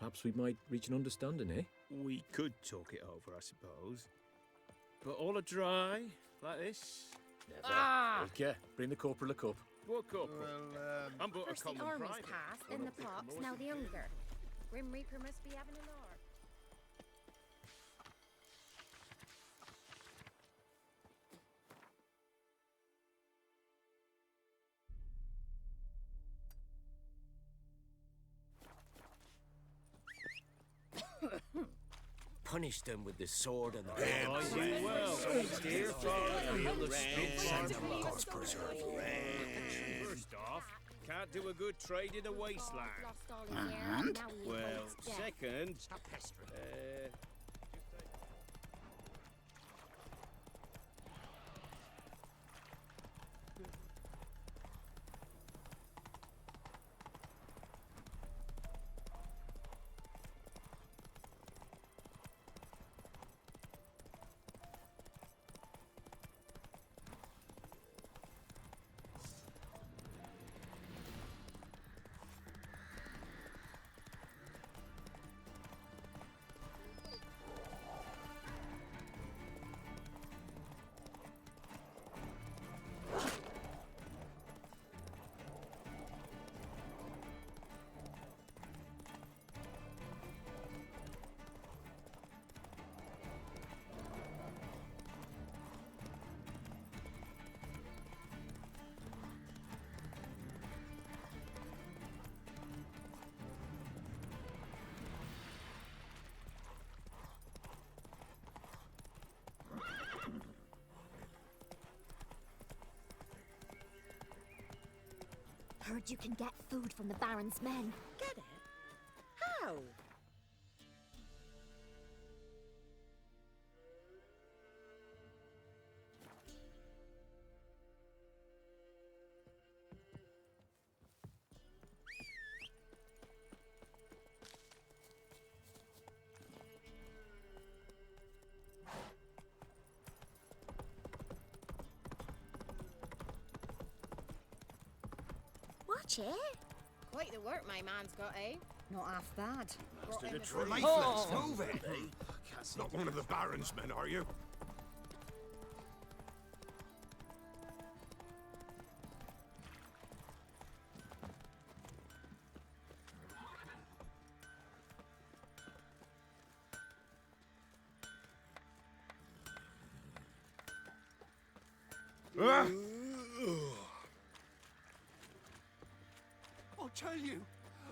Perhaps we might reach an understanding, eh? We could talk it over, I suppose. But all a dry, like this? Never. Okay, bring the corporal a cup. What corporal? Well, I'm but a First the common army's private. passed, I then the don't think pox, promotion- now the hunger. Grim Reaper must be having a lark. Punish them with the sword and the Dear father, God's preserve you. First off, can't do a good trade in a wasteland. Lost all his hair, And? now he Well, awaits death. second, Heard you can get food from the Baron's men. Get it? How? Watch it. Quite the work my man's got, eh? Not half bad. lifeless, move it! Not one of the Baron's men, are you?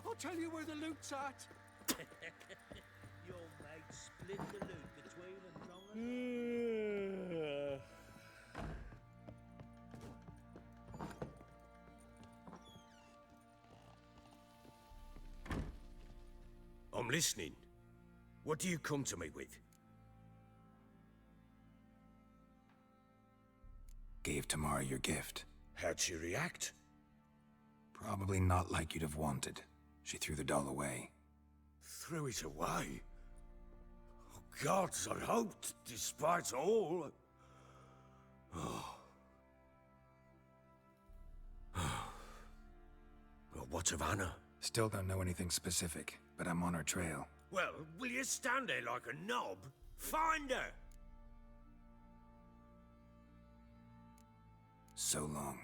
I'll tell you where the loot's at. Your mate split the loot between them, wrong? I'm listening. What do you come to me with? Gave Tamara your gift. How'd she react? Probably not like you'd have wanted. She threw the doll away. Threw it away? Oh, gods, I hoped, despite all. Oh. Well, what of Anna? Still don't know anything specific, but I'm on her trail. Well, will you stand there like a knob? Find her! So long.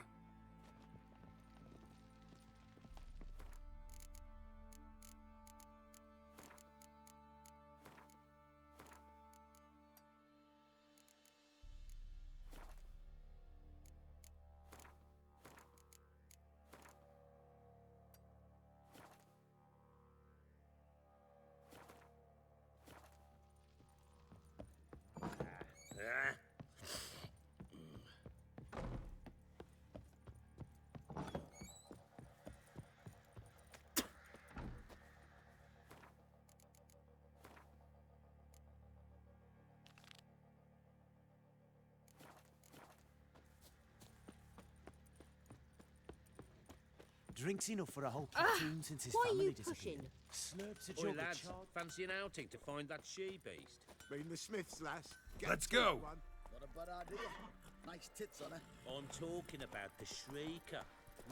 Drinks enough for a whole platoon since his why are family you disappeared. pushing? Slurps a Oi, jug of lads, chard. fancy an outing to find that she-beast? Been the Smiths, lass. Let's go. Not a bad idea. Nice tits on her. I'm talking about the Shrieker,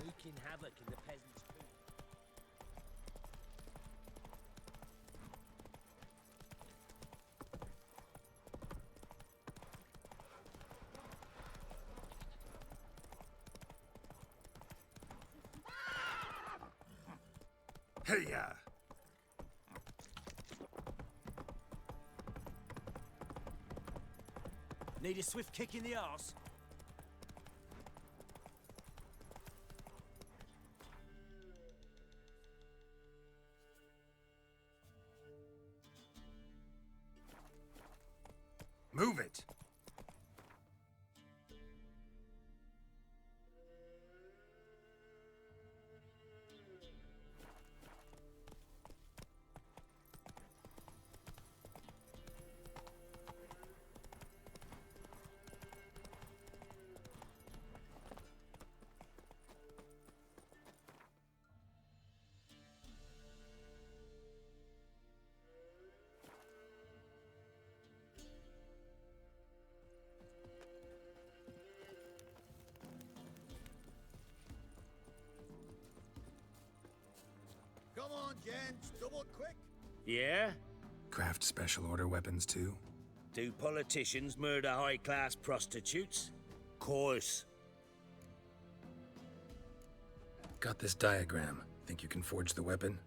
wreaking havoc in the peasants' food. Hey-ya! Need a swift kick in the arse? Move it! Come on, gents, double quick. Yeah? Craft special order weapons too? Do politicians murder high-class prostitutes? Course. Got this diagram. Think you can forge the weapon?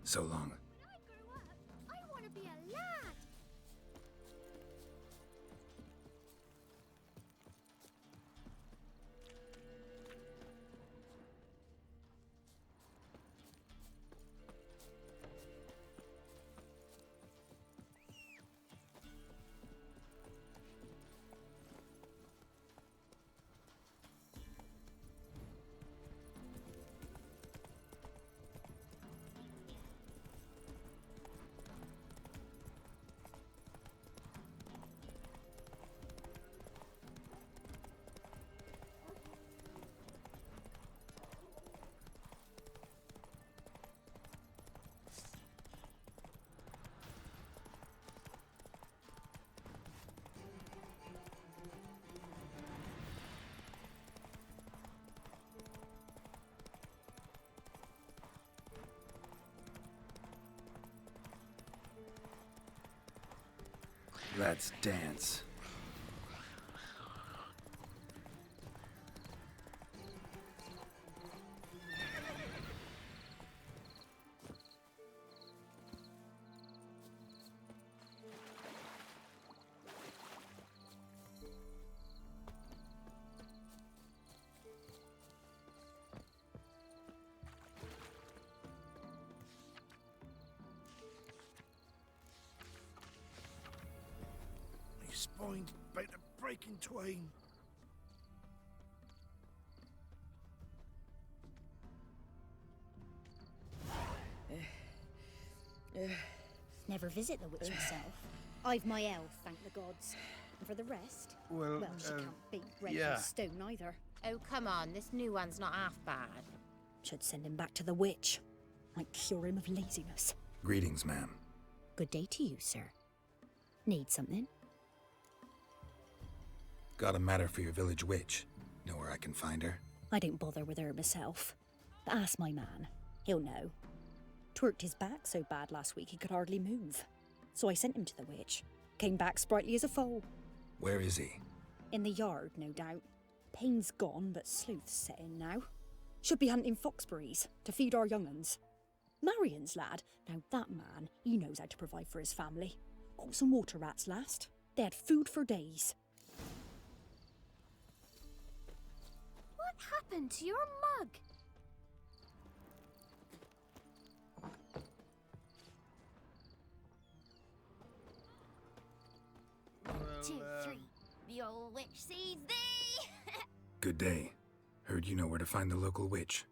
So long. When I grow up, I want to be a lad. Let's dance. My spine's about to break in twain. Never visit the witch myself. I've my elf, thank the gods. And for the rest, Well, she can't beat red yeah. stone either. Oh, come on, this new one's not half bad. Should send him back to the witch. Might cure him of laziness. Greetings, ma'am. Good day to you, sir. Need something? Got a matter for your village witch. Know where I can find her? I don't bother with her myself. But ask my man. He'll know. Twerked his back so bad last week he could hardly move. So I sent him to the witch. Came back sprightly as a foal. Where is he? In the yard, no doubt. Pain's gone, but sleuth's set in now. Should be hunting foxberries to feed our young uns. Marion's lad. Now that man, he knows how to provide for his family. Got some water rats last. They had food for days. What happened to your mug? Two, three. The old witch sees thee. Good day. Heard you know where to find the local witch.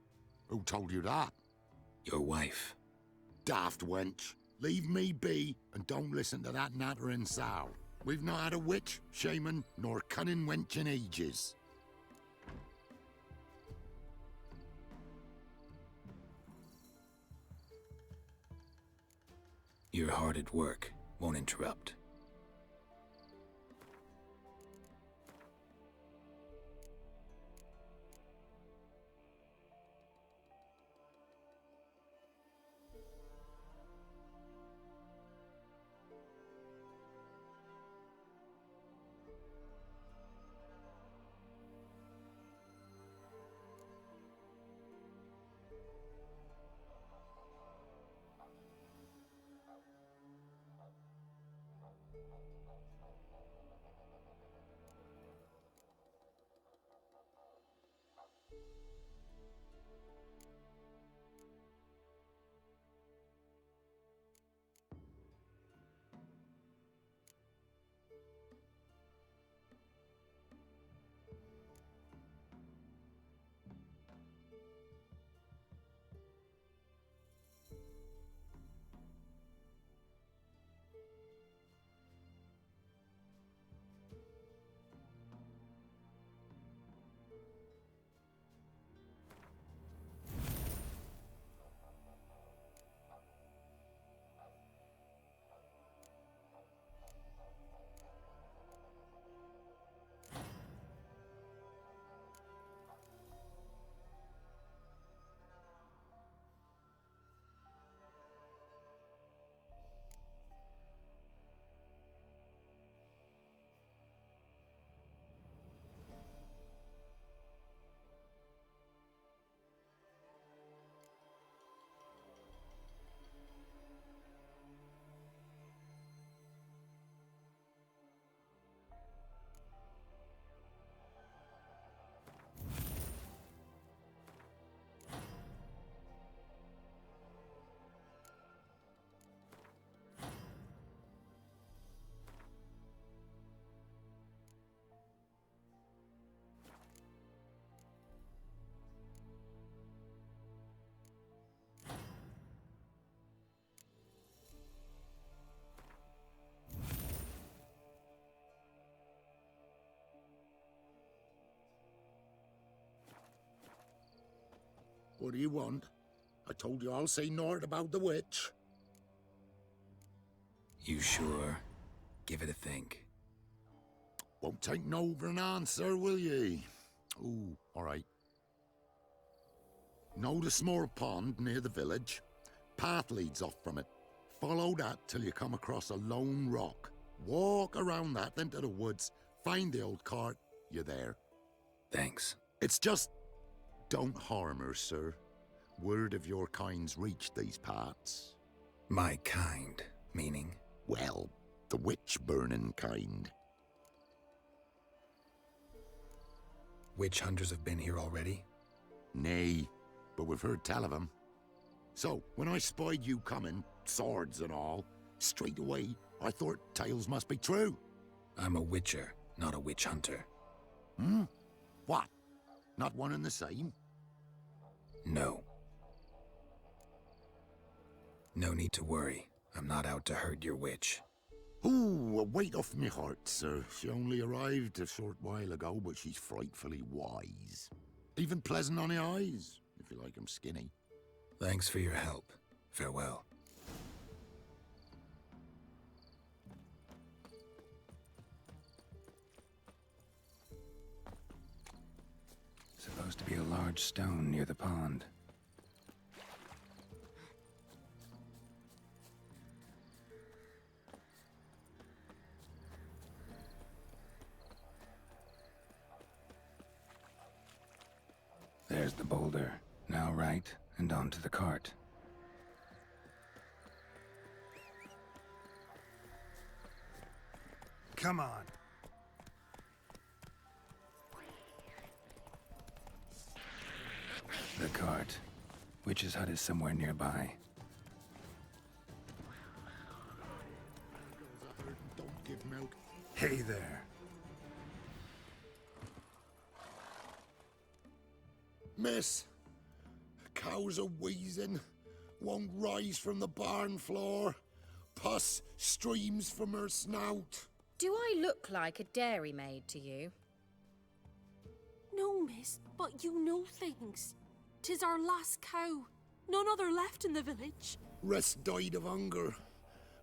Who told you that? Your wife. Daft wench. Leave me be and don't listen to that nattering sow. We've not had a witch, shaman, nor cunning wench in ages. You're hard at work. Won't interrupt. What do you want? I told you I'll say naught about the witch. You sure? Give it a think. Won't take no for an answer, will ye? Ooh, all right. Know the small pond near the village? Path leads off from it. Follow that till you come across a lone rock. Walk around that, then to the woods. Find the old cart. You're there. Thanks. It's just... don't harm her, sir. Word of your kind's reached these parts. My kind, meaning? Well, the witch-burning kind. Witch hunters have been here already? Nay, but we've heard tell of them. So, when I spied you coming, swords and all, straight away, I thought tales must be true. I'm a witcher, not a witch hunter. Hmm? What? Not one and the same? No. No need to worry. I'm not out to hurt your witch. Ooh, a weight off me heart, sir. She only arrived a short while ago, but she's frightfully wise. Even pleasant on the eyes, if you like 'em skinny. Thanks for your help. Farewell. Supposed to be a large stone near the pond. There's the boulder. Now right, and onto the cart. Come on. The cart. Witch's hut is somewhere nearby. Don't give milk. Hey there. Miss, cows are wheezing, won't rise from the barn floor. Pus streams from her snout. Do I look like a dairymaid to you? No, miss, but you know things. 'Tis our last cow. None other left in the village. Rest died of hunger,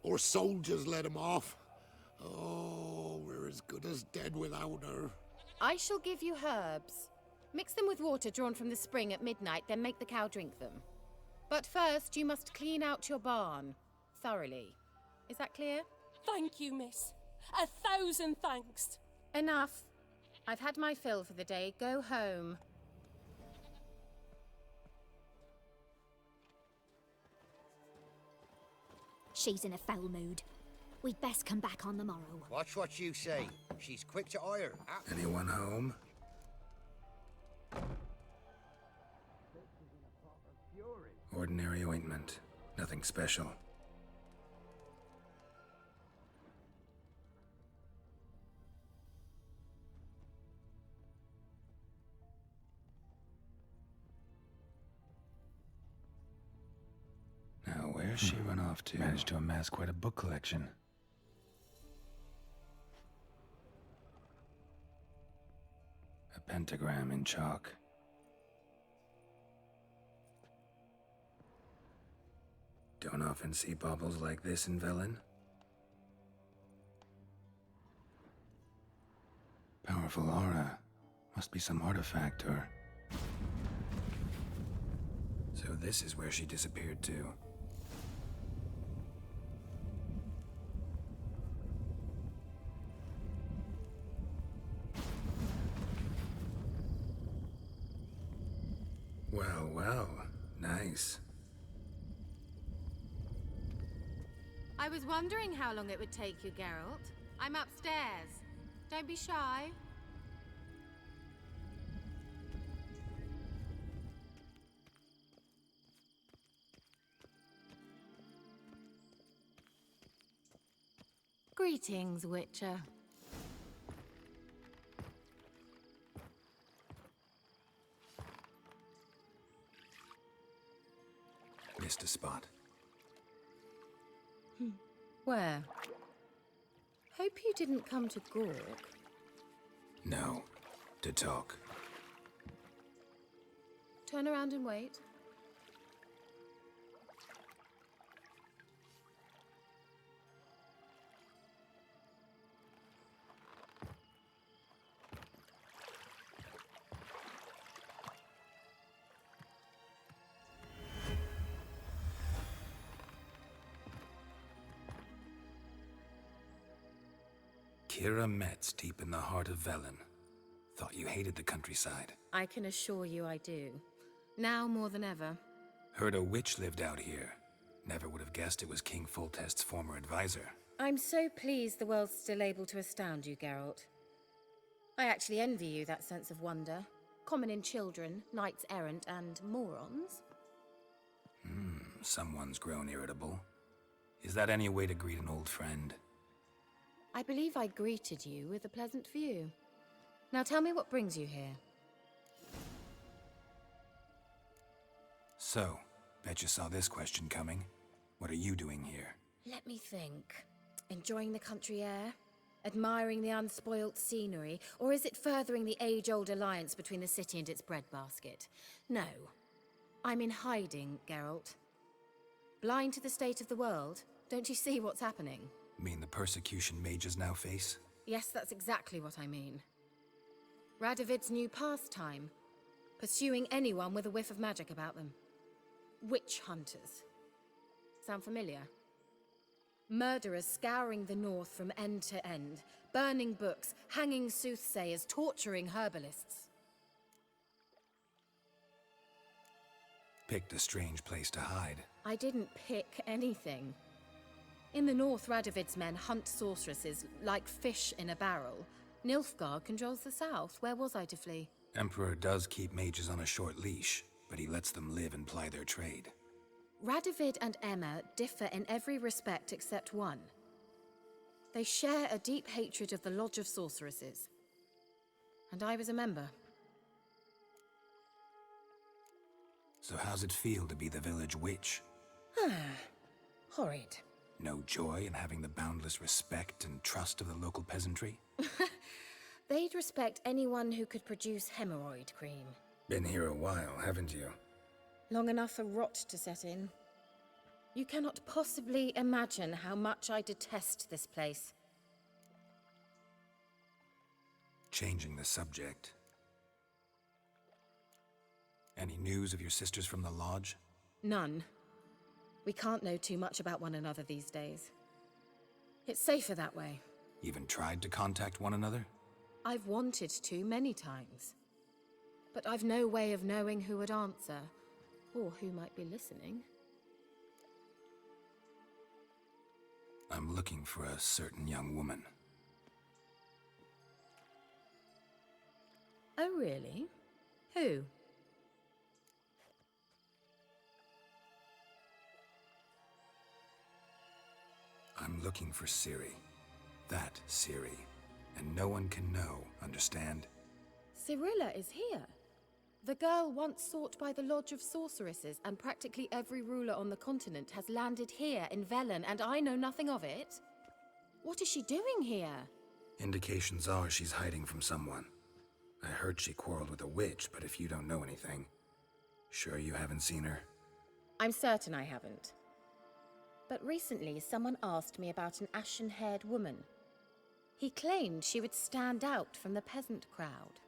or soldiers let him off. Oh, we're as good as dead without her. I shall give you herbs. Mix them with water drawn from the spring at midnight, then make the cow drink them. But first, you must clean out your barn. Thoroughly. Is that clear? Thank you, miss. 1,000 thanks. Enough. I've had my fill for the day. Go home. She's in a foul mood. We'd best come back on the morrow. Watch what you say. She's quick to ire. Anyone home? Ordinary ointment. Nothing special. Now, where's she run off to? Managed to amass quite a book collection. A pentagram in chalk. Don't often see baubles like this in Velen. Powerful aura. Must be some artifact or... So this is where she disappeared to. Well, well. Nice. I was wondering how long it would take you, Geralt. I'm upstairs. Don't be shy. Greetings, Witcher. Missed a spot. Where? Hope you didn't come to Gawk. No. To talk. Turn around and wait. Keira Metz, deep in the heart of Velen. Thought you hated the countryside. I can assure you I do. Now more than ever. Heard a witch lived out here. Never would have guessed it was King Foltest's former advisor. I'm so pleased the world's still able to astound you, Geralt. I actually envy you that sense of wonder. Common in children, knights errant, and morons. Someone's grown irritable. Is that any way to greet an old friend? I believe I greeted you with a pleasant view. Now tell me what brings you here. So, bet you saw this question coming. What are you doing here? Let me think. Enjoying the country air? Admiring the unspoilt scenery? Or is it furthering the age-old alliance between the city and its breadbasket? No. I'm in hiding, Geralt. Blind to the state of the world? Don't you see what's happening? Mean the persecution mages now face? Yes, that's exactly what I mean. Radovid's new pastime. Pursuing anyone with a whiff of magic about them. Witch hunters. Sound familiar? Murderers scouring the north from end to end, burning books, hanging soothsayers, torturing herbalists. Picked a strange place to hide. I didn't pick anything. In the north, Radovid's men hunt sorceresses like fish in a barrel. Nilfgaard controls the south. Where was I to flee? Emperor does keep mages on a short leash, but he lets them live and ply their trade. Radovid and Emma differ in every respect except one. They share a deep hatred of the Lodge of Sorceresses. And I was a member. So how's it feel to be the village witch? Horrid. No joy in having the boundless respect and trust of the local peasantry? They'd respect anyone who could produce hemorrhoid cream. Been here a while, haven't you? Long enough for rot to set in. You cannot possibly imagine how much I detest this place. Changing the subject. Any news of your sisters from the lodge? None. We can't know too much about one another these days. It's safer that way. Even tried to contact one another? I've wanted to many times. But I've no way of knowing who would answer, or who might be listening. I'm looking for a certain young woman. Oh, really? Who? I'm looking for Ciri. That Ciri. And no one can know, understand? Cirilla is here. The girl once sought by the Lodge of Sorceresses, and practically every ruler on the continent has landed here in Velen, and I know nothing of it. What is she doing here? Indications are she's hiding from someone. I heard she quarreled with a witch, but if you don't know anything, sure you haven't seen her? I'm certain I haven't. But recently, someone asked me about an ashen-haired woman. He claimed she would stand out from the peasant crowd.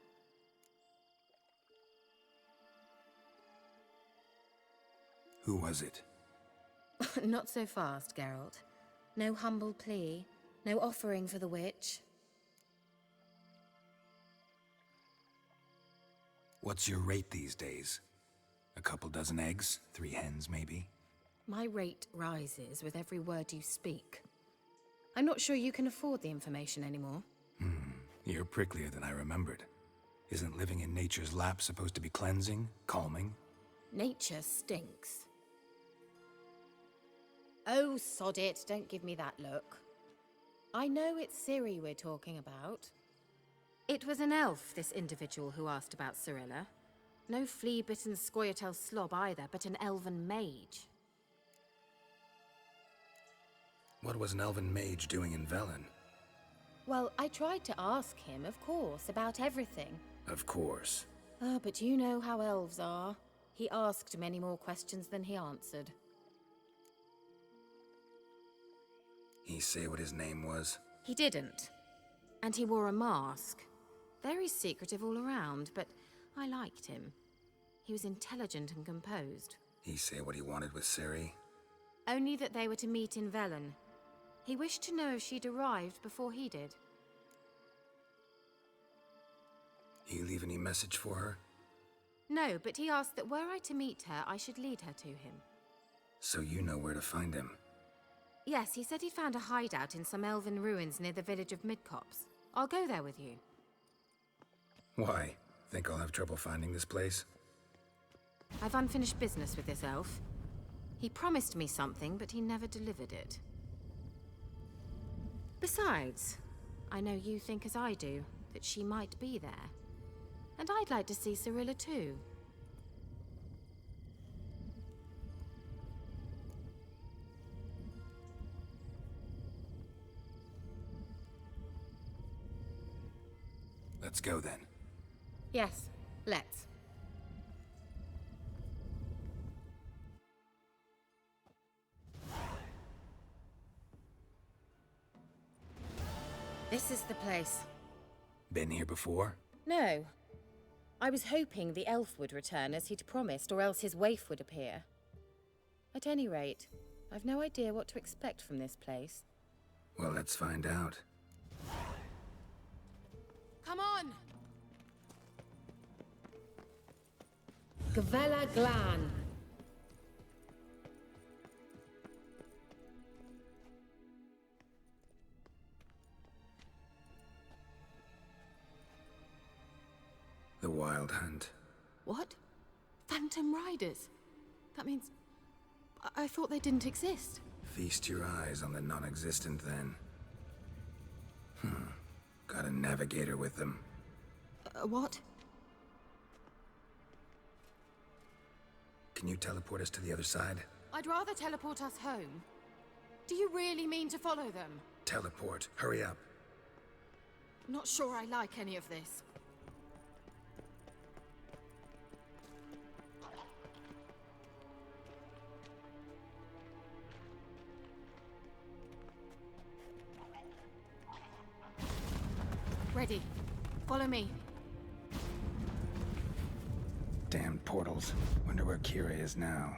Who was it? Not so fast, Geralt. No humble plea, no offering for the witch. What's your rate these days? A couple dozen eggs? 3 hens, maybe? My rate rises with every word you speak. I'm not sure you can afford the information anymore. You're pricklier than I remembered. Isn't living in nature's lap supposed to be cleansing, calming? Nature stinks. Oh, sod it, don't give me that look. I know it's Ciri we're talking about. It was an elf, this individual who asked about Cirilla. No flea-bitten Scoia'tael slob either, but an elven mage. What was an elven mage doing in Velen? Well, I tried to ask him, of course, about everything. Of course. But you know how elves are. He asked many more questions than he answered. He say what his name was? He didn't. And he wore a mask. Very secretive all around, but I liked him. He was intelligent and composed. He say what he wanted with Ciri? Only that they were to meet in Velen. He wished to know if she'd arrived before he did. You leave any message for her? No, but he asked that were I to meet her, I should lead her to him. So you know where to find him? Yes, he said he found a hideout in some elven ruins near the village of Midcopse. I'll go there with you. Why? Think I'll have trouble finding this place? I've unfinished business with this elf. He promised me something, but he never delivered it. Besides, I know you think as I do, that she might be there. And I'd like to see Cirilla too. Let's go then. Yes, let's. This is the place. Been here before? No. I was hoping the elf would return as he'd promised, or else his waif would appear. At any rate, I've no idea what to expect from this place. Well, let's find out. Come on! Gvela Glan. The Wild Hunt. What? Phantom Riders? That means... I thought they didn't exist. Feast your eyes on the non-existent then. Got a navigator with them. What? Can you teleport us to the other side? I'd rather teleport us home. Do you really mean to follow them? Teleport. Hurry up. Not sure I like any of this. Ready. Follow me. Damned portals. Wonder where Keria is now.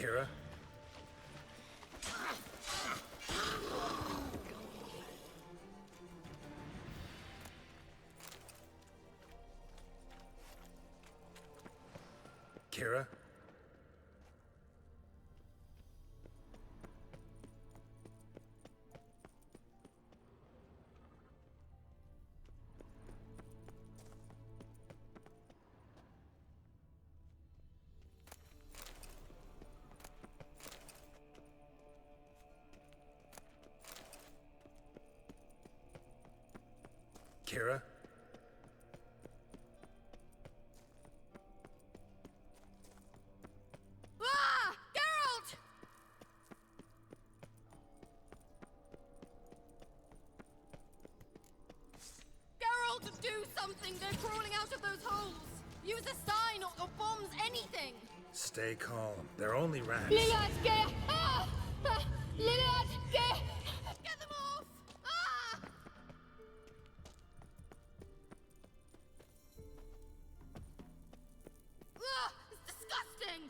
Keira? Keira? Keira? Ah! Geralt! Geralt, do something! They're crawling out of those holes! Use a sign or bombs, anything! Stay calm. They're only rats. Lilad, get! Ah! Ah! Lilad, get! Get them off! Ah! Ah! It's disgusting!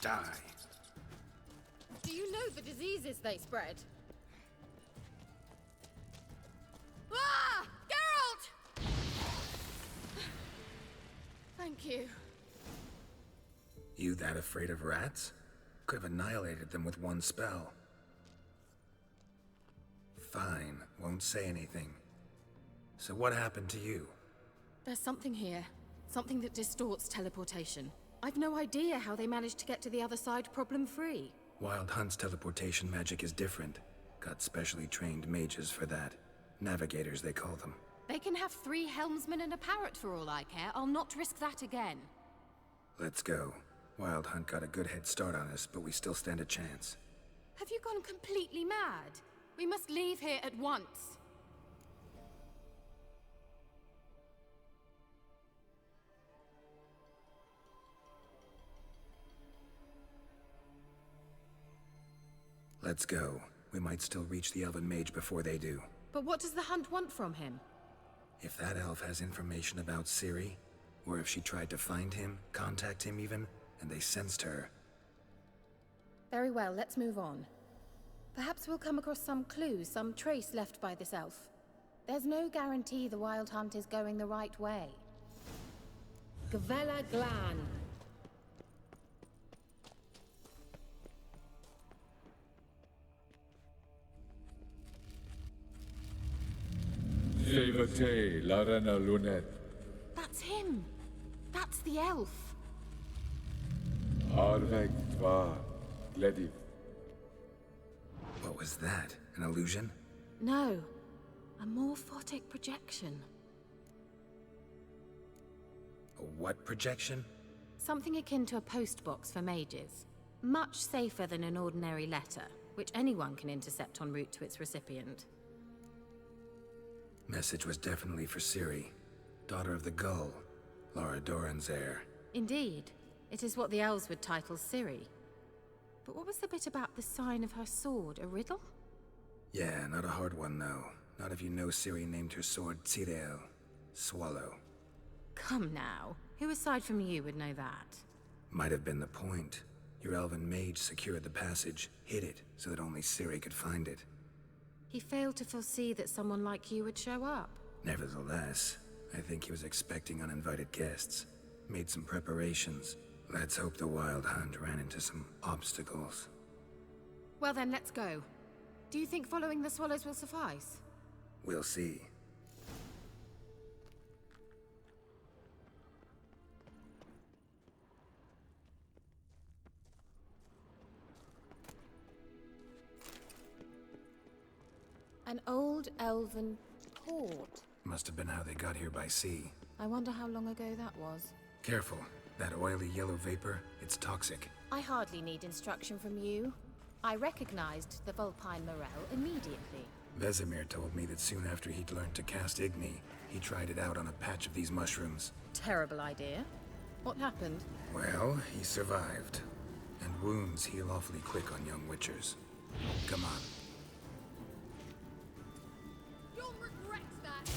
Die. Do you know the diseases they spread? Ah! Geralt! Thank you. You that afraid of rats? Could have annihilated them with one spell. Fine, won't say anything. So what happened to you? There's something here. Something that distorts teleportation. I've no idea how they managed to get to the other side problem-free. Wild Hunt's teleportation magic is different. Got specially trained mages for that. Navigators, they call them. They can have 3 helmsmen and a parrot for all I care. I'll not risk that again. Let's go. Wild Hunt got a good head start on us, but we still stand a chance. Have you gone completely mad? We must leave here at once. Let's go. We might still reach the Elven Mage before they do. But what does the Hunt want from him? If that elf has information about Ciri, or if she tried to find him, contact him even, and they sensed her. Very well, let's move on. Perhaps we'll come across some clue, some trace left by this elf. There's no guarantee the Wild Hunt is going the right way. Gavella Glan. Fevate, Larena Lunet. That's him. That's the elf. Arveg Tva, Gledith. What was that? An illusion? No, a morphotic projection. A what projection? Something akin to a postbox for mages. Much safer than an ordinary letter, which anyone can intercept en route to its recipient. Message was definitely for Ciri, daughter of the Gull, Lara Doran's heir. Indeed. It is what the elves would title Ciri. But what was the bit about the sign of her sword? A riddle? Yeah, not a hard one though. Not if you know Ciri named her sword Tirel, swallow. Come now. Who aside from you would know that? Might have been the point. Your elven mage secured the passage, hid it, so that only Ciri could find it. He failed to foresee that someone like you would show up. Nevertheless, I think he was expecting uninvited guests. Made some preparations. Let's hope the Wild Hunt ran into some obstacles. Well then, let's go. Do you think following the swallows will suffice? We'll see. An old elven port. Must have been how they got here by sea. I wonder how long ago that was. Careful. That oily yellow vapor, it's toxic. I hardly need instruction from you. I recognized the Vulpine Morel immediately. Vesemir told me that soon after he'd learned to cast Igni, he tried it out on a patch of these mushrooms. Terrible idea. What happened? Well, he survived. And wounds heal awfully quick on young witchers. Come on. You'll regret that.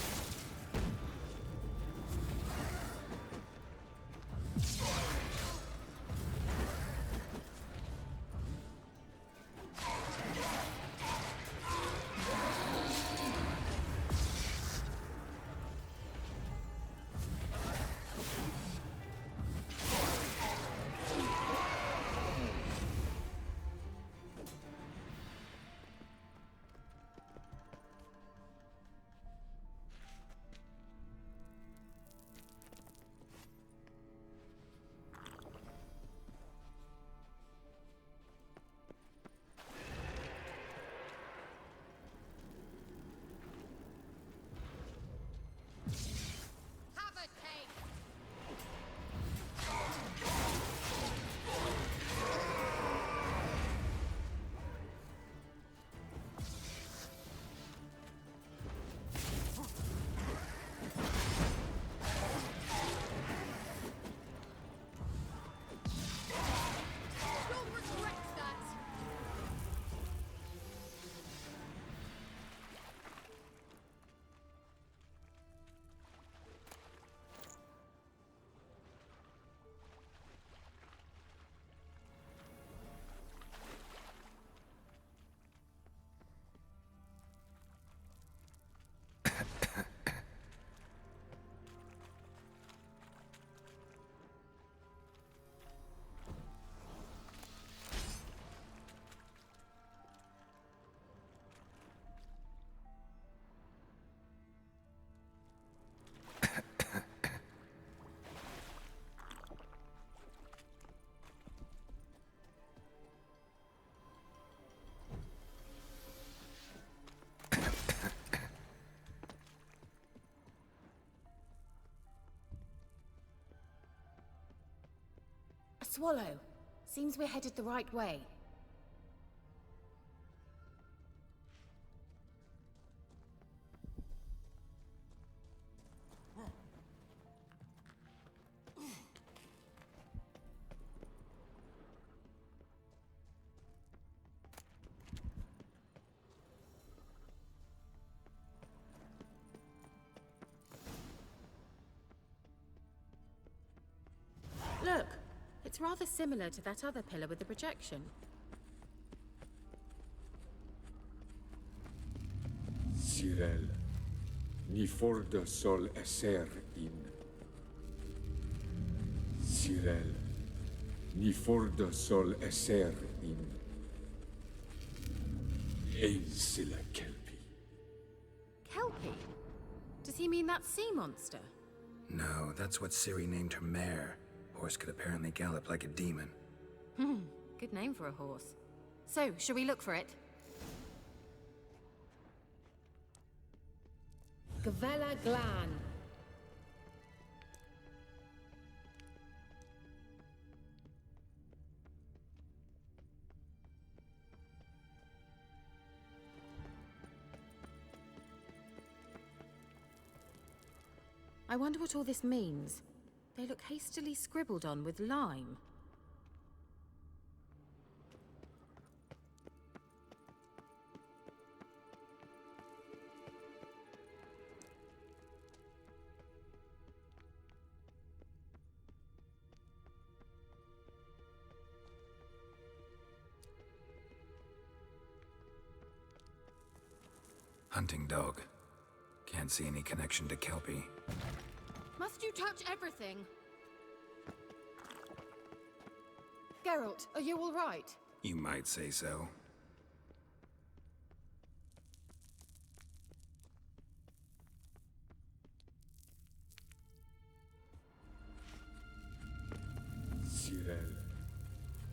Swallow. Seems we're headed the right way. Look, it's rather similar to that other pillar with the projection. Sirel, ni for de sol esser in. Sirel, ni for de sol esser in. Eisila kelpi. Kelpie? Does he mean that sea monster? No, that's what Ciri named her mare. Horse could apparently gallop like a demon. Good name for a horse. So, shall we look for it? Gavella Glan. I wonder what all this means. They look hastily scribbled on with lime. Hunting dog. Can't see any connection to Kelpie. Must you touch everything? Geralt, are you all right? You might say so. Sirel,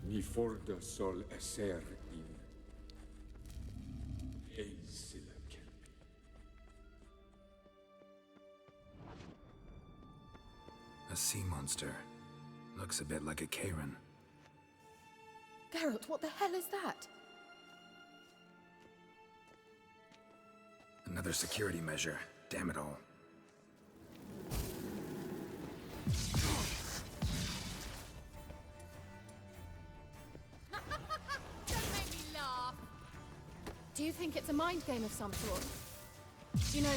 ni for de sol esser in. Eisila kelpi. A sea monster. Looks a bit like a Karen. Geralt, what the hell is that? Another security measure. Damn it all. Don't make me laugh. Do you think it's a mind game of some sort? You know,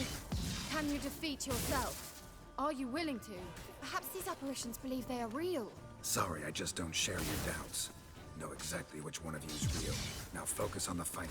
can you defeat yourself? Are you willing to? Perhaps these apparitions believe they are real. Sorry, I just don't share your doubts. Know exactly which one of you is real. Now focus on the fight.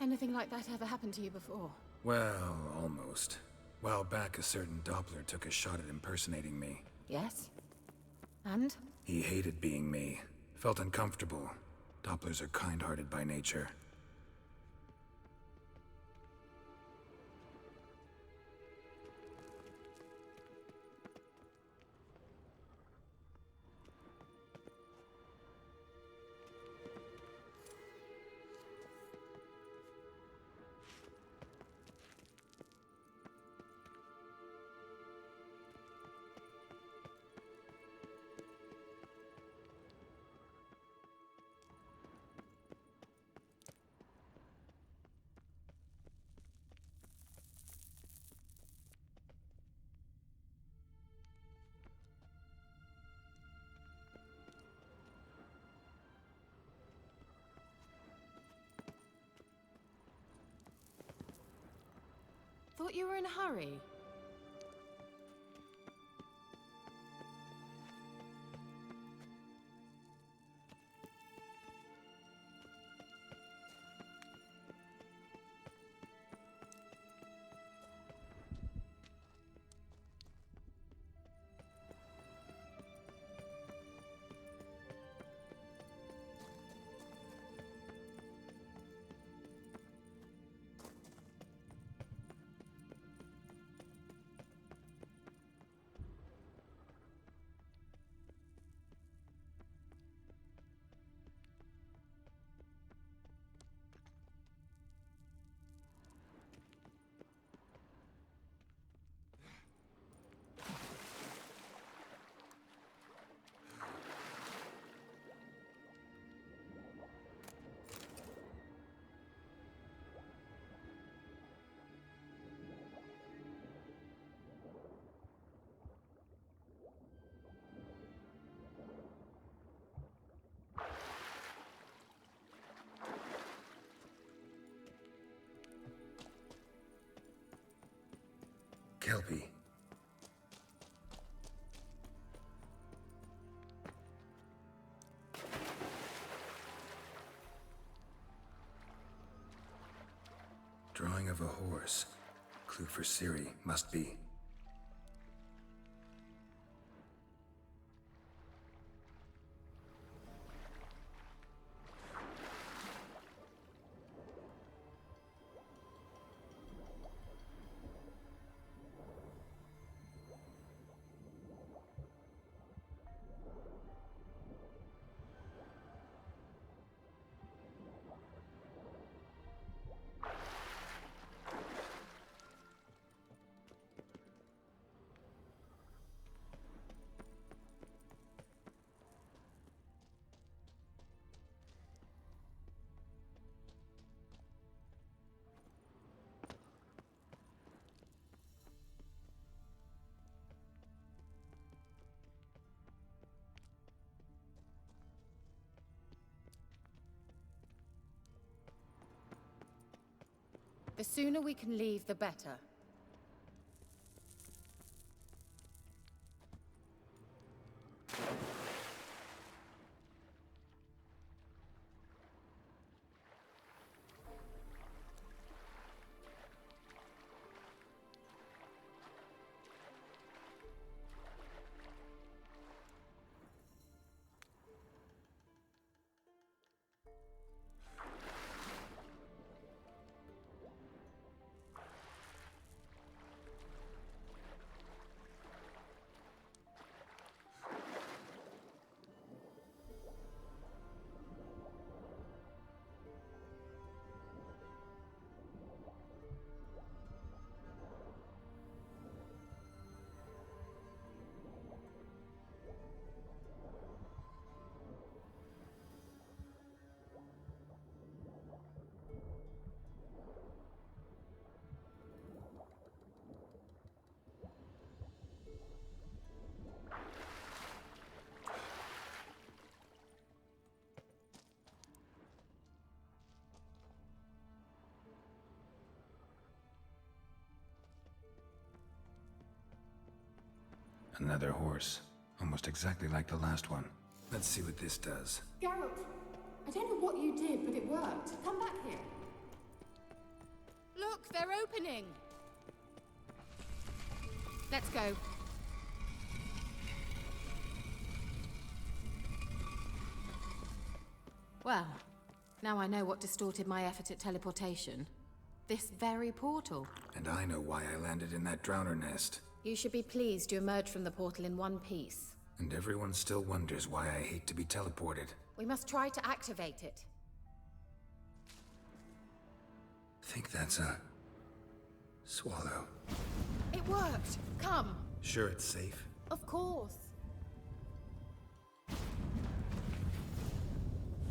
Anything like that ever happened to you before? Well, almost. While back, a certain Doppler took a shot at impersonating me. Yes? And? He hated being me. Felt uncomfortable. Dopplers are kind-hearted by nature. Thought you were in a hurry. Kelpie. Drawing of a horse. Clue for Ciri, must be. The sooner we can leave, the better. Another horse. Almost exactly like the last one. Let's see what this does. Geralt, I don't know what you did, but it worked. Come back here. Look, they're opening! Let's go. Well, now I know what distorted my effort at teleportation. This very portal. And I know why I landed in that drowner nest. You should be pleased you emerged from the portal in one piece. And everyone still wonders why I hate to be teleported. We must try to activate it. Think that's a... swallow. It worked! Come! Sure it's safe? Of course.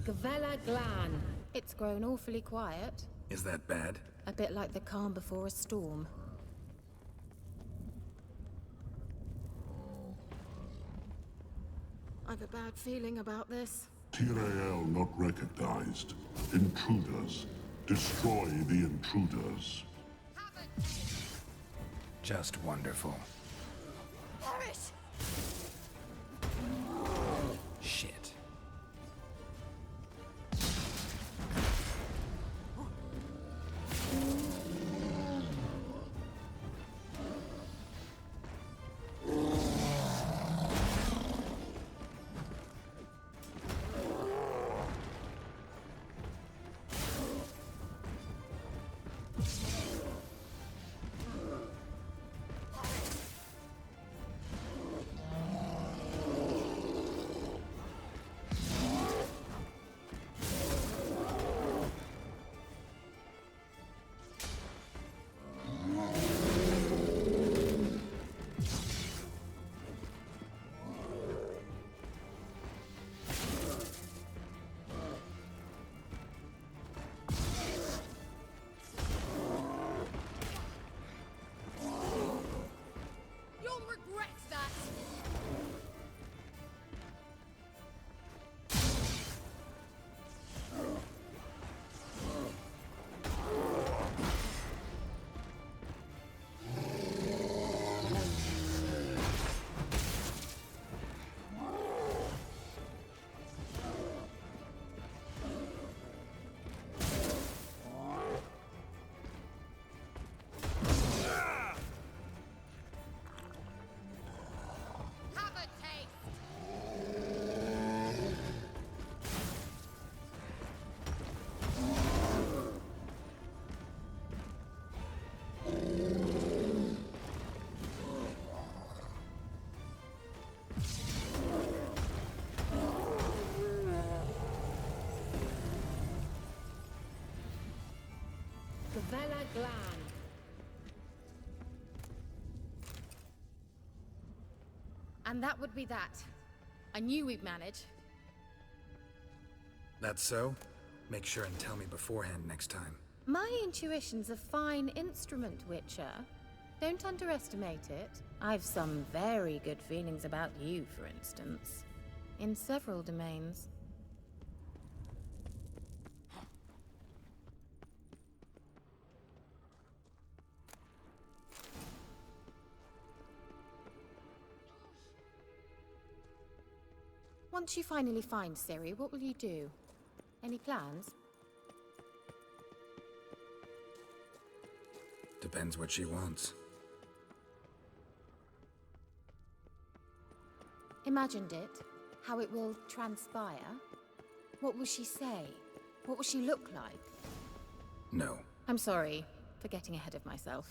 Gavella Glan. It's grown awfully quiet. Is that bad? A bit like the calm before a storm. I've a bad feeling about this. Tyrael not recognized. Intruders. Destroy the intruders. Just wonderful. Perish! Shit. Glan. And that would be that. I knew we'd manage. That's so? Make sure and tell me beforehand next time. My intuition's a fine instrument, Witcher. Don't underestimate it. I've some very good feelings about you, for instance. In several domains. Once you finally find Ciri, what will you do? Any plans? Depends what she wants. Imagined it, how it will transpire. What will she say? What will she look like? No. I'm sorry for getting ahead of myself.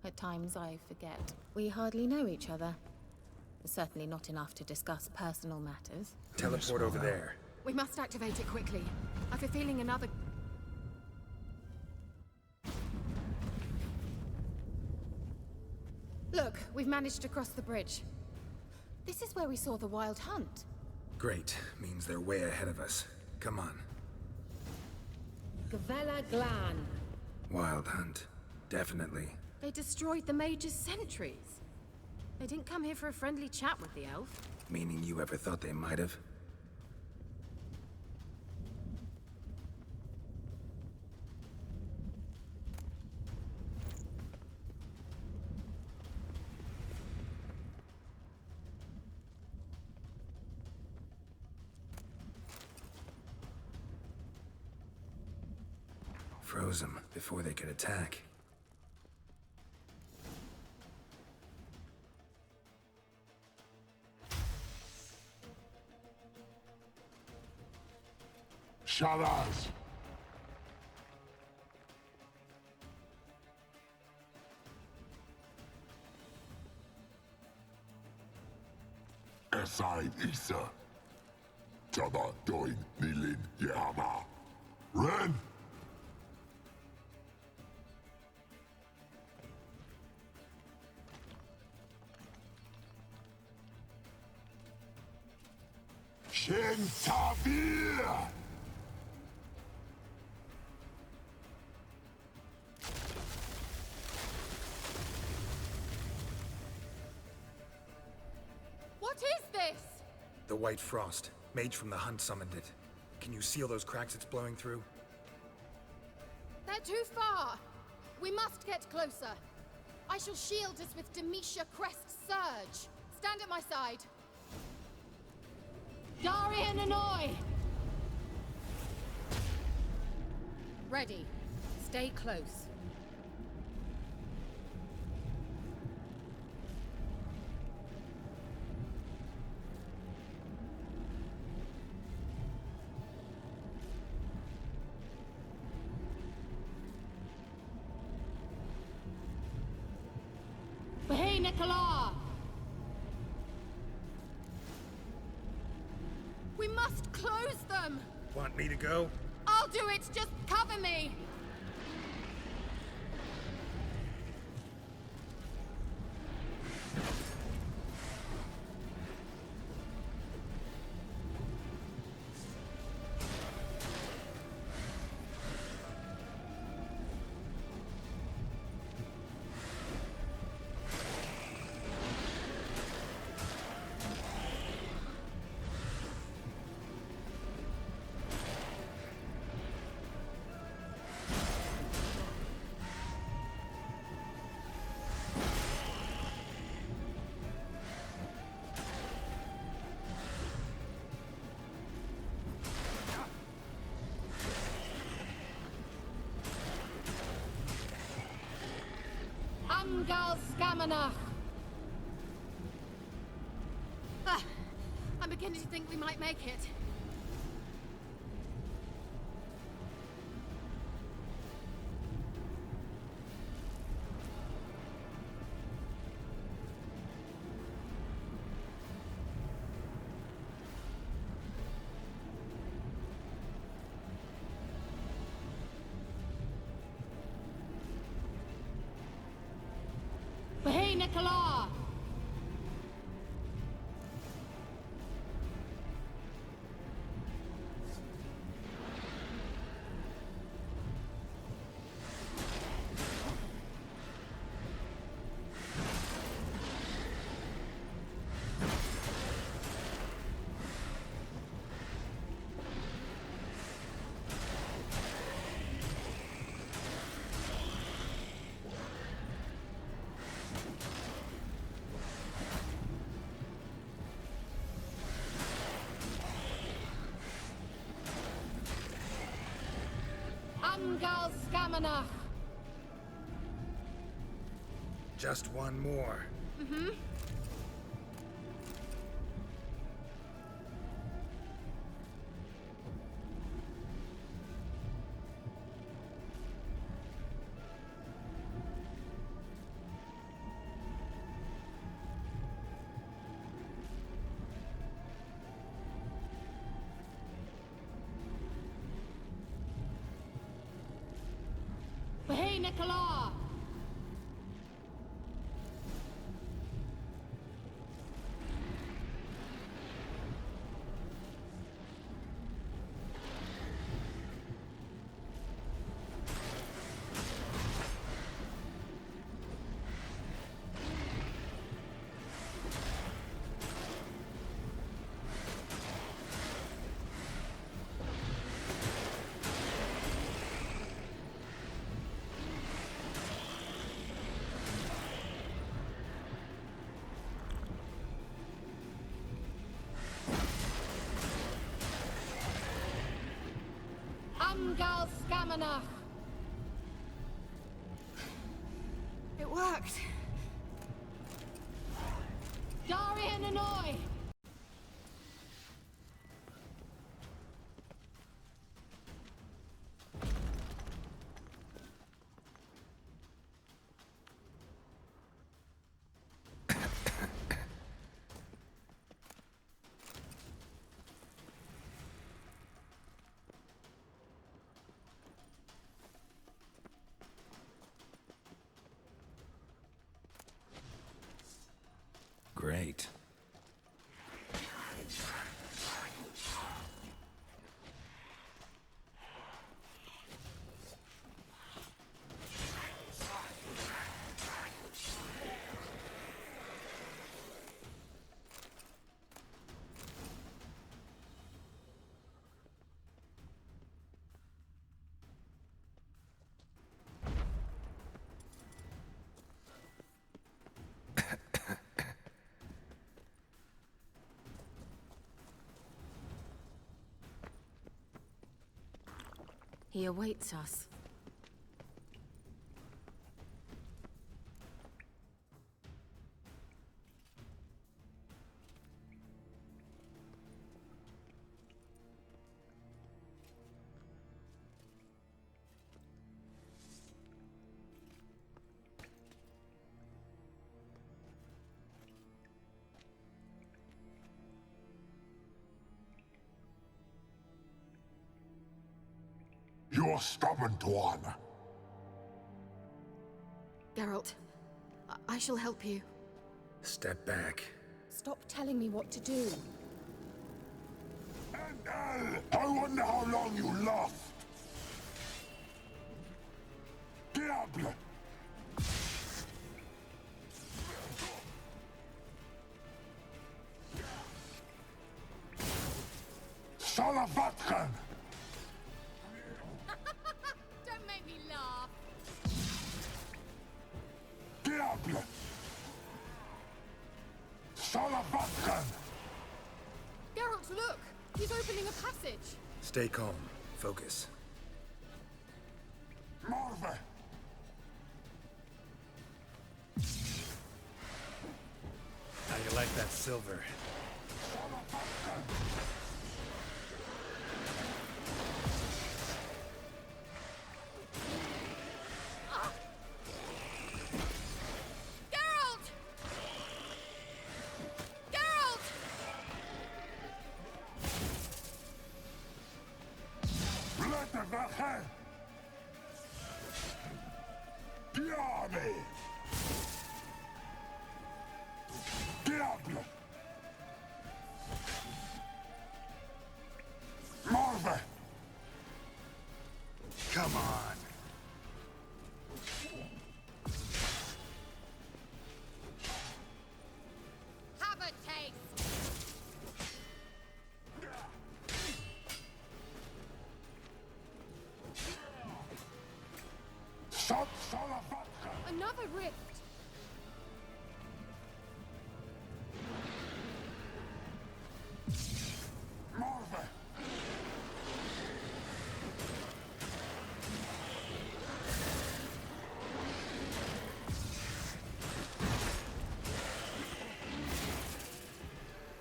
At times I forget. We hardly know each other. Certainly not enough to discuss personal matters. Teleport over there. We must activate it quickly. I have a feeling another... Look, we've managed to cross the bridge. This is where we saw the Wild Hunt. Great. Means they're way ahead of us. Come on. Gavella Glan. Wild Hunt. Definitely. They destroyed the Mage's sentries. They didn't come here for a friendly chat with the elf. Meaning you ever thought they might have? Froze them before they could attack. Sharaz! Esaid Isa. Tada doin nilin yama. Ren! Shin Tavir! What is this? The White Frost. Mage from the Hunt summoned it. Can you seal those cracks it's blowing through? They're too far. We must get closer. I shall shield us with Demetia Crest Surge. Stand at my side. Darian Annoy! Ready. Stay close. Hey, Nicola! We must close them! Want me to go? I'll do it! Just cover me! Angal Skamanach! I'm beginning to think we might make it. Nicola! Amgal Skamanach! Just one more. Mm-hmm. Hey, Nicola! Amgal Skamanach! It worked! Darian Hanoi! Great. He awaits us. You're stubborn, one. Geralt, I shall help you. Step back. Stop telling me what to do. I wonder how long you last. Diable! Salavatran! Don't make me laugh. Diable! Salavatran! Geralt, look! He's opening a passage. Stay calm. Focus. Morve! How you like that silver? Geralt! Geralt! Blätter Wache! Diable! Another rift! Morve!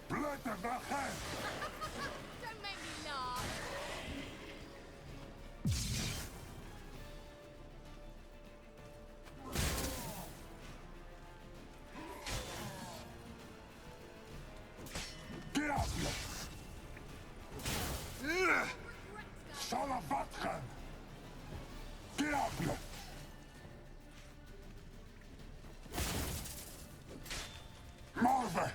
Blätter the hand! Don't make me laugh! Diablo! Salavatkan! Diablo! Morve!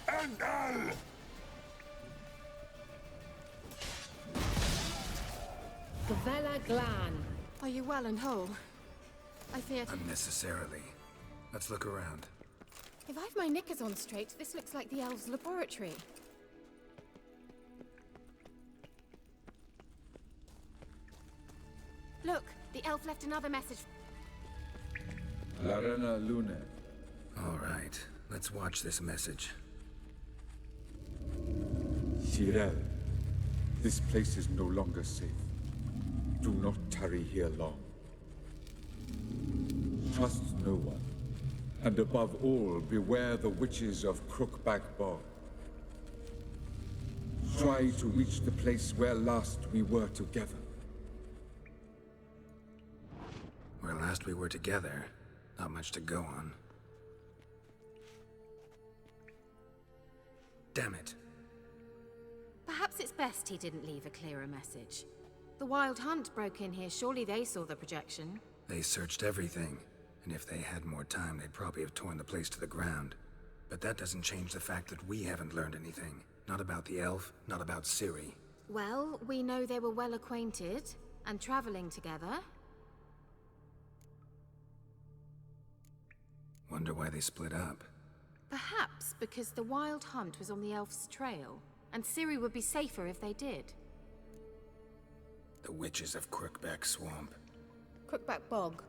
NL! Gavella Glan. Are you well and whole? I feared... Unnecessarily. Let's look around. If I've my knickers on straight, this looks like the elves' laboratory. Look, the elf left another message. Larena Lune. All right, let's watch this message. Ciri, this place is no longer safe. Do not tarry here long. Trust no one. And above all, beware the witches of Crookback Bog. Try to reach the place where last we were together. Where last we were together, not much to go on. Damn it. Perhaps it's best he didn't leave a clearer message. The Wild Hunt broke in here. Surely they saw the projection. They searched everything, and if they had more time, they'd probably have torn the place to the ground. But that doesn't change the fact that we haven't learned anything. Not about the elf, not about Ciri. Well, we know they were well acquainted and traveling together. Wonder why they split up. Perhaps because the Wild Hunt was on the elf's trail, and Ciri would be safer if they did. The witches of Crookback Swamp. Crookback Bog.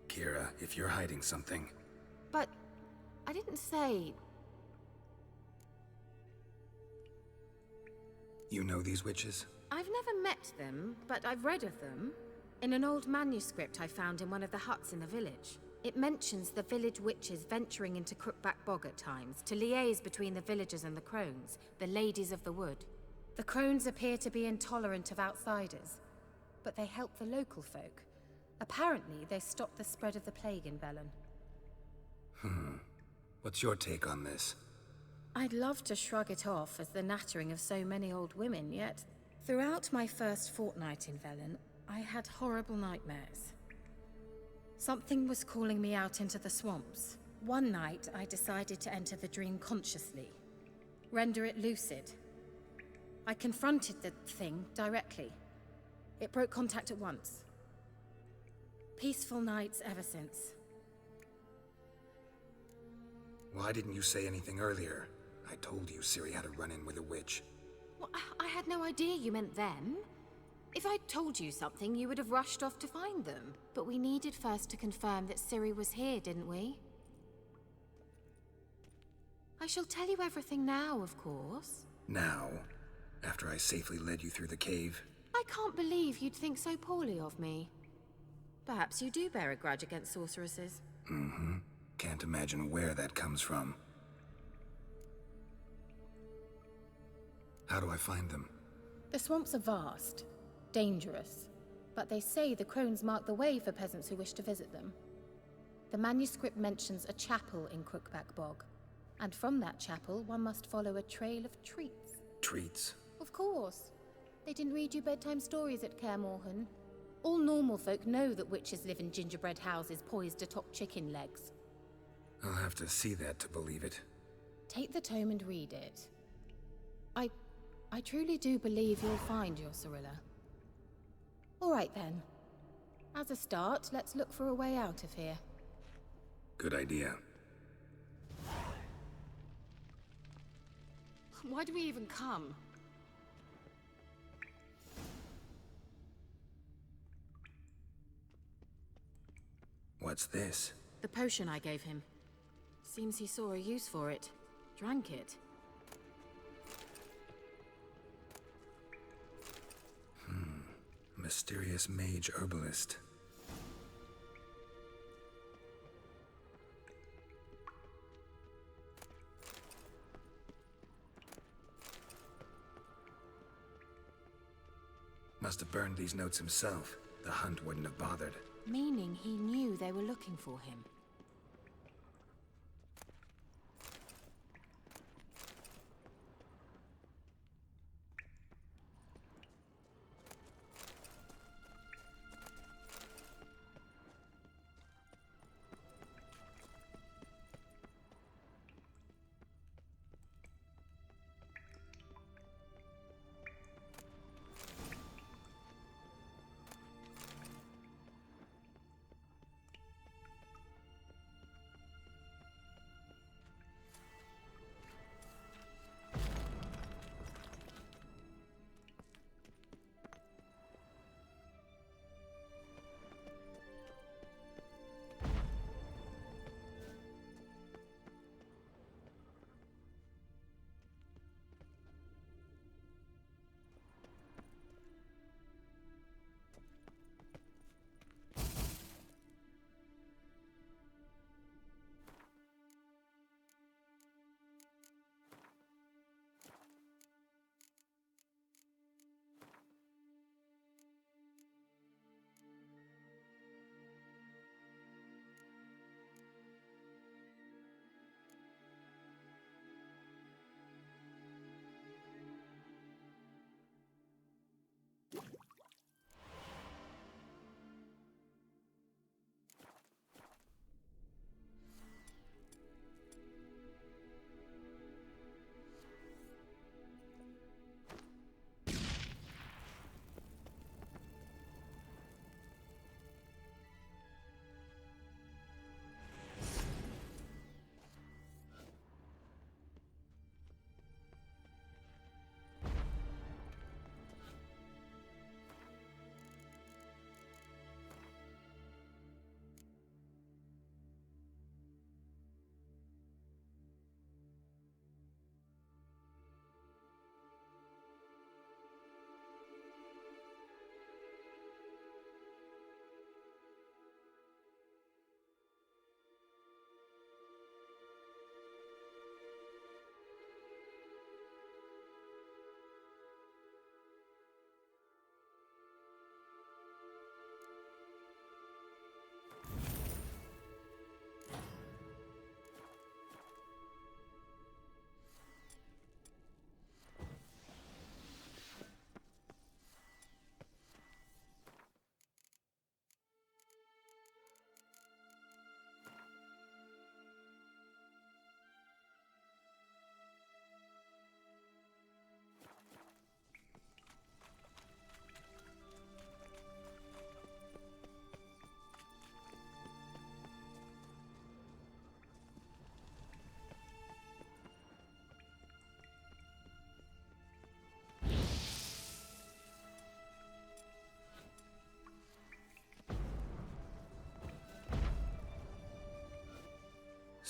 Keira, if you're hiding something... But I didn't say... You know these witches? I've never met them, but I've read of them. In an old manuscript I found in one of the huts in the village. It mentions the village witches venturing into Crookback Bog at times to liaise between the villagers and the crones, the ladies of the wood. The crones appear to be intolerant of outsiders, but they help the local folk. Apparently, they stopped the spread of the plague in Velen. What's your take on this? I'd love to shrug it off as the nattering of so many old women, yet throughout my first fortnight in Velen, I had horrible nightmares. Something was calling me out into the swamps. One night, I decided to enter the dream consciously, render it lucid. I confronted the thing directly. It broke contact at once. Peaceful nights ever since. Why didn't you say anything earlier? I told you Ciri had a run-in with a witch. Well, I had no idea you meant them. If I'd told you something, you would have rushed off to find them. But we needed first to confirm that Ciri was here, didn't we? I shall tell you everything now, of course. Now? After I safely led you through the cave? I can't believe you'd think so poorly of me. Perhaps you do bear a grudge against sorceresses. Mm-hmm. Can't imagine where that comes from. How do I find them? The swamps are vast, dangerous, but they say the crones mark the way for peasants who wish to visit them. The manuscript mentions a chapel in Crookback Bog, and from that chapel one must follow a trail of treats. Treats? Of course. They didn't read you bedtime stories at Kaer Morhen. All normal folk know that witches live in gingerbread houses poised atop chicken legs. I'll have to see that to believe it. Take the tome and read it. I truly do believe you'll find your Cirilla. All right then. As a start, let's look for a way out of here. Good idea. Why do we even come? What's this? The potion I gave him. Seems he saw a use for it. Drank it. Mysterious mage herbalist. Must have burned these notes himself. The hunt wouldn't have bothered. Meaning he knew they were looking for him.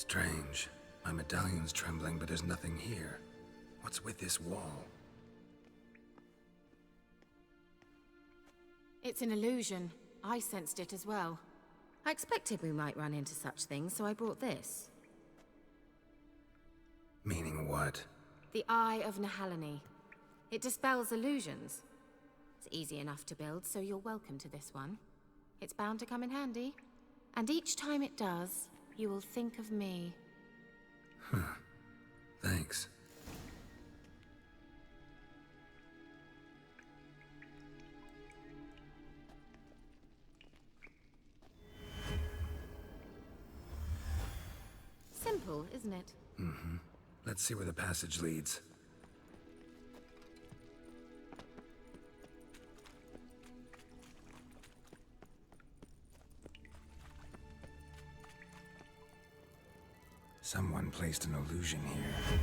Strange. My medallion's trembling, but there's nothing here. What's with this wall? It's an illusion. I sensed it as well. I expected we might run into such things, so I brought this. Meaning what? The Eye of Nehaleni. It dispels illusions. It's easy enough to build, so you're welcome to this one. It's bound to come in handy. And each time it does, you will think of me. Huh. Thanks. Simple, isn't it? Mm-hmm. Let's see where the passage leads. Someone placed an illusion here.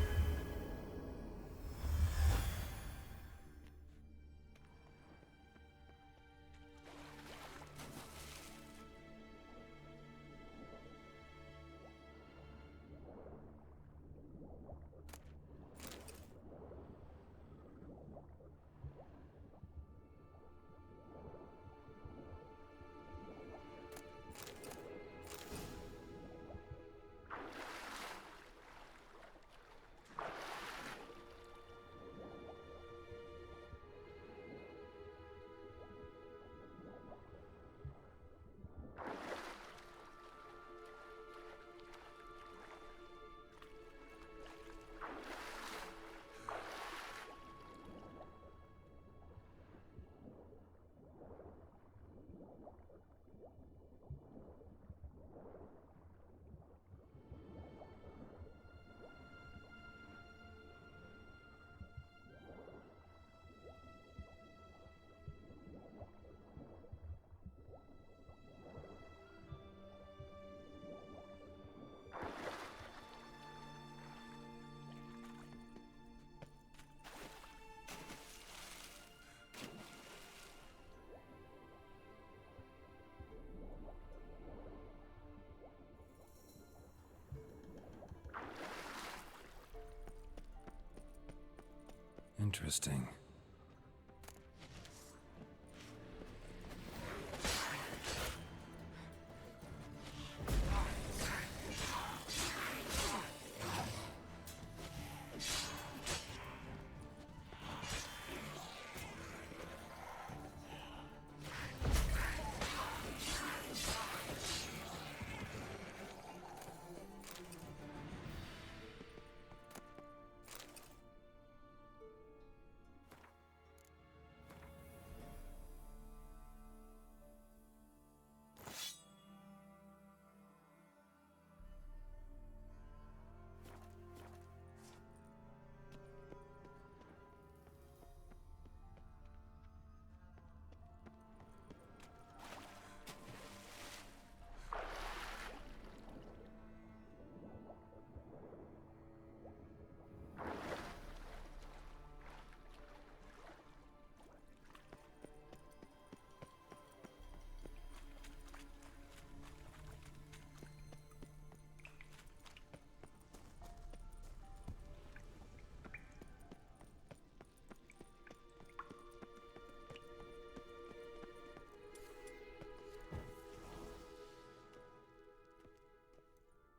Interesting.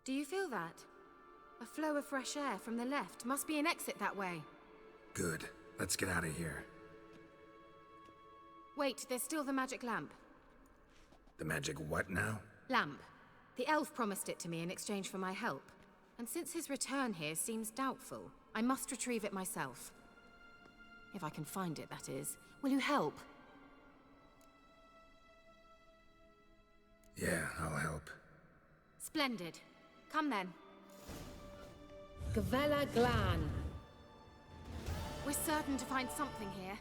Do you feel that? A flow of fresh air from the left. Must be an exit that way. Good. Let's get out of here. Wait, there's still the magic lamp. The magic what now? Lamp. The elf promised it to me in exchange for my help. And since his return here seems doubtful, I must retrieve it myself. If I can find it, that is. Will you help? Yeah, I'll help. Splendid. Come then. Gavella Glan. We're certain to find something here.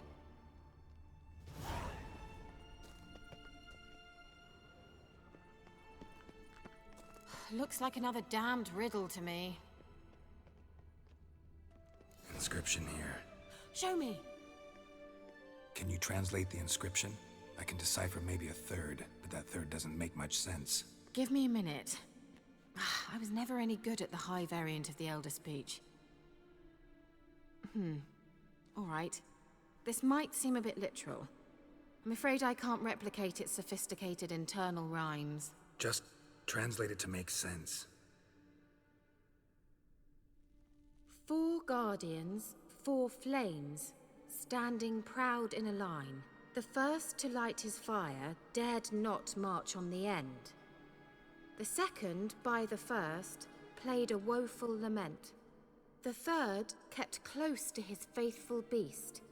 Looks like another damned riddle to me. Inscription here. Show me. Can you translate the inscription? I can decipher maybe a third, but that third doesn't make much sense. Give me a minute. I was never any good at the high variant of the Elder speech. All right. This might seem a bit literal. I'm afraid I can't replicate its sophisticated internal rhymes. Just translate it to make sense. 4 guardians, 4 flames, standing proud in a line. The first to light his fire dared not march on the end. The second, by the first, played a woeful lament. The third kept close to his faithful beast.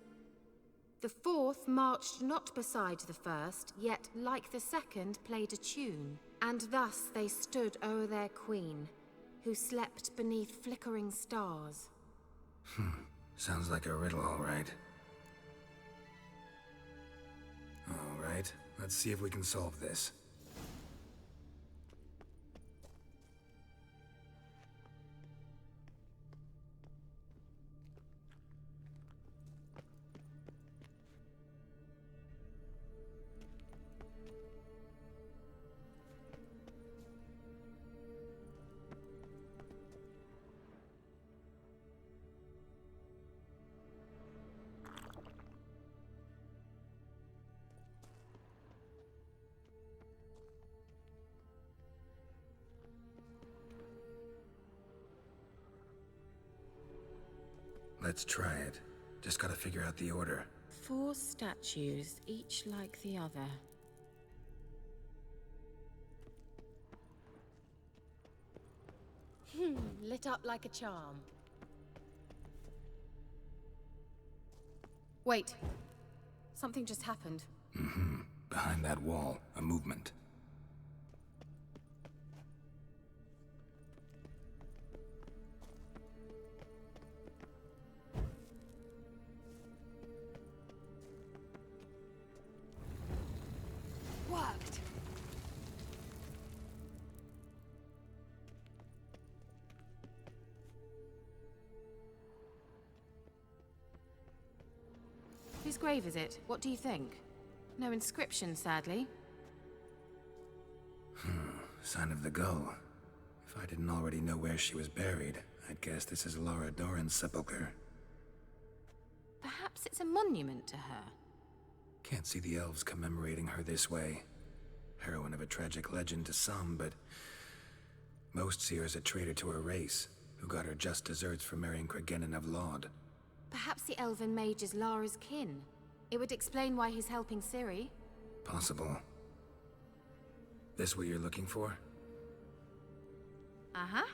The fourth marched not beside the first, yet, like the second, played a tune. And thus they stood o'er their queen, who slept beneath flickering stars. Sounds like a riddle, all right. All right, let's see if we can solve this. Let's try it. Just gotta figure out the order. 4 statues, each like the other. Lit up like a charm. Wait. Something just happened. Behind that wall, a movement. Worked. Whose grave is it? What do you think? No inscription, sadly. Sign of the gull. If I didn't already know where she was buried, I'd guess this is Laura Doran's sepulcher. The Perhaps it's a monument to her. Can't see the elves commemorating her this way. Heroine of a tragic legend to some, but most see her as a traitor to her race, who got her just desserts for marrying Cregennan of Laud. Perhaps the elven mage is Lara's kin. It would explain why he's helping Ciri. Possible. This what you're looking for? Uh-huh.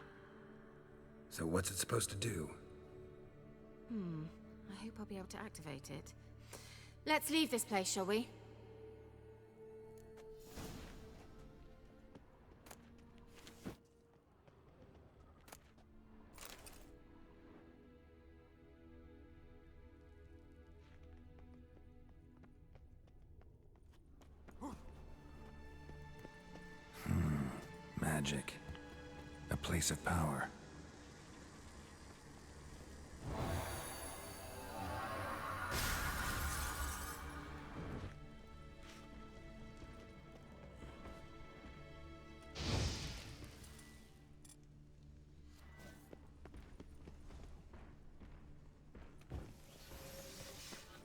So what's it supposed to do? I hope I'll be able to activate it. Let's leave this place, shall we? Magic. A place of power.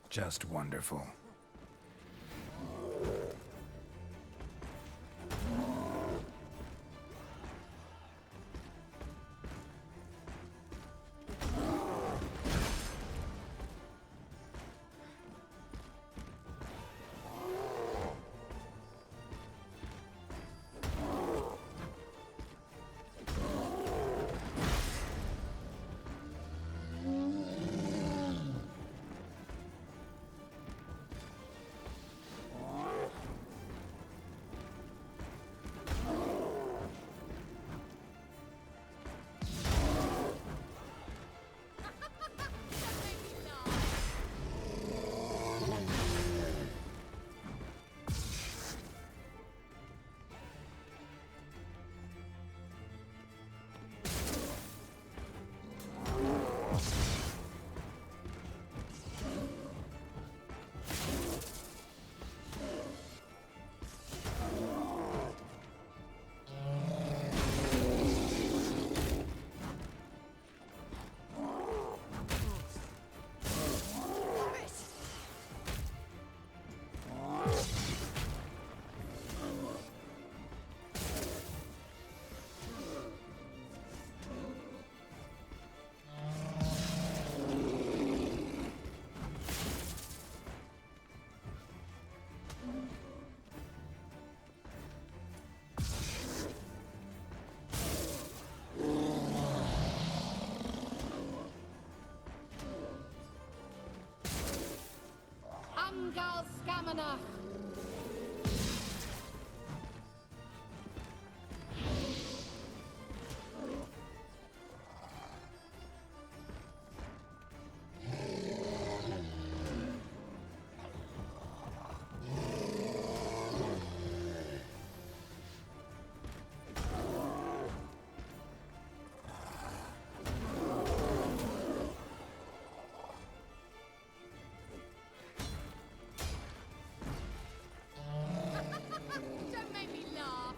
Just wonderful. Stamina. Don't make me laugh.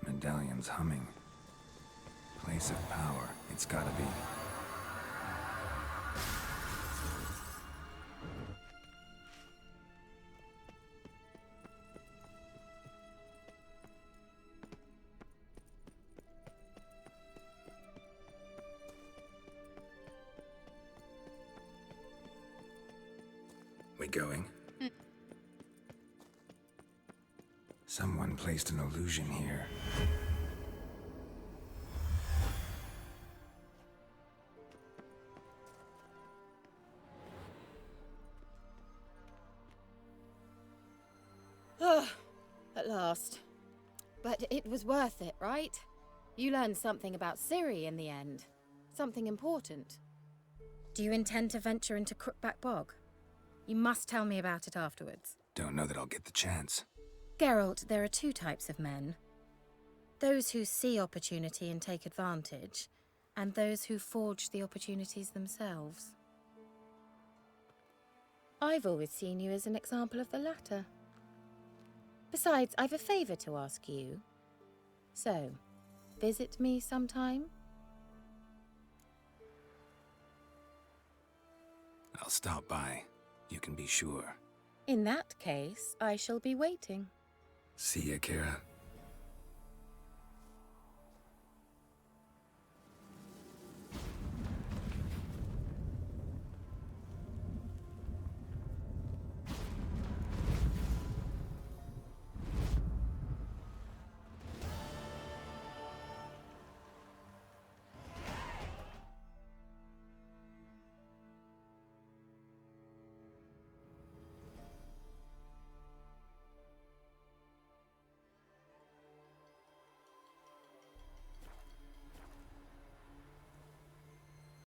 Medallion's humming. Place of power, it's gotta be. going. Someone placed an illusion here. At last. But it was worth it, right? You learned something about Ciri in the end. Something important. Do you intend to venture into Crookback Bog? You must tell me about it afterwards. Don't know that I'll get the chance. Geralt, there are two types of men. Those who see opportunity and take advantage, and those who forge the opportunities themselves. I've always seen you as an example of the latter. Besides, I've a favour to ask you. So, visit me sometime? I'll stop by. You can be sure. In that case, I shall be waiting. See ya, Keira.